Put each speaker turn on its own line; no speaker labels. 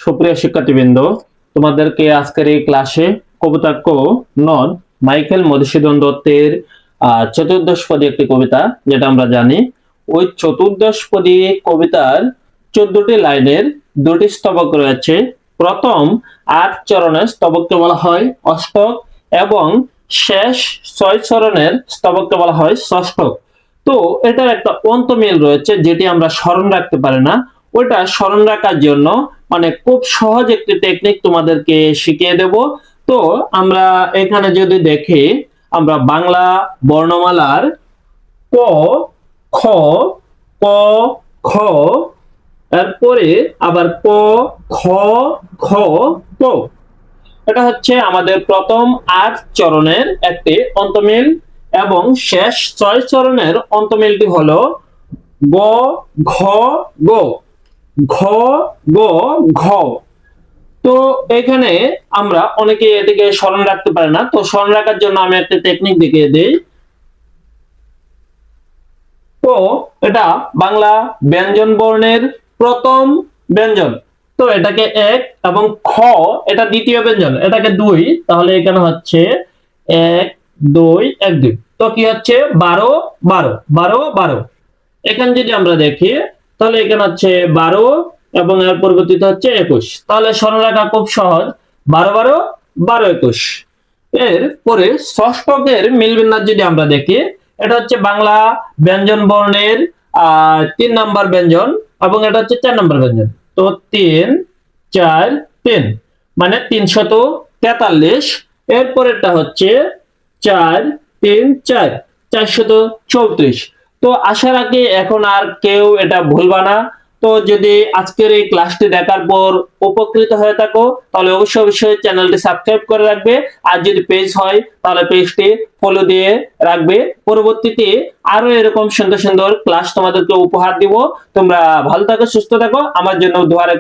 সুপ্রিয় শিক্ষার্থীবৃন্দ, তোমাদেরকে আজকের এই ক্লাসে কবিতাক্ষ নদ মাইকেল মধুসূদন দত্তের চতুর্দশপদী একটি কবিতা, যেটা আমরা জানি। ওই চতুর্দশপদী কবিতার 14টি লাইনের দুটি স্তবক রয়েছে। প্রথম 8 চরণের স্তবককে বলা হয় অষ্টক এবং শেষ 6 চরণের স্তবককে বলা হয় ষষ্ঠক। তো এটার একটা অন্তমিল রয়েছে, যেটি আমরা স্মরণ রাখতে পারি না। ওটা স্মরণ রাখার জন্য মানে খুব সহজ একটি টেকনিক তোমাদেরকে শিখিয়ে দেব। তো আমরা এখানে যদি দেখি, আমরা বাংলা বর্ণমালার ক, খ, ক, খ, এরপরে আবার ক, খ, খ, ক, এটা হচ্ছে আমাদের প্রথম 8 চরণের একটি অন্তমিল এবং শেষ 6 চরণের অন্তমিলটি হলো গ, ঘ, গ, ঘ, গ, ঘ। তো এখানে আমরা অনেকে এটিকে স্মরণ রাখতে পারে না, তো স্মরণ রাখার জন্য আমি একটা টেকনিক দেখিয়ে দিই। তো এটা বাংলা ব্যঞ্জন বর্ণের প্রথম ব্যঞ্জন, তো এটাকে 1 এবং খ এটা দ্বিতীয় ব্যঞ্জন, এটাকে 2, তাহলে এখানে হচ্ছে 1 2 1 2। তো কি হচ্ছে 12 12 12 12। এখানে যদি আমরা দেখি তাহলে এখানে হচ্ছে 12 এবং এর পরবর্তীতে হচ্ছে 21। তাহলে স্মরণ রাখা খুব সহজ, 12 12 12 21। এর পরে ষষ্ঠকের মিল বিন্যাস যদি আমরা দেখি, এটা হচ্ছে বাংলা ব্যঞ্জন বর্ণের 3 নাম্বার ব্যঞ্জন এবং এটা হচ্ছে 4 নাম্বার ব্যঞ্জন। তো 3 4 3 মানে 343। এর পরেরটা হচ্ছে 4 3 4 434। তো আশা রাখি এখন আর কেউ এটা ভুলবা না। তো যদি আজকের এই ক্লাসটি দেখার পর উপকৃত হয়ে থাকো, তাহলে অবশ্যই চ্যানেলটি সাবস্ক্রাইব করে রাখবে। আর যদি পেজ হয় তাহলে পেজটি ফলো দিয়ে রাখবে। পরবর্তীতে আরো এরকম সুন্দর সুন্দর ক্লাস তোমাদেরকে উপহার দিব। তোমরা ভালো থাকো, সুস্থ থাকো, আমার জন্য দোয়া রাখো।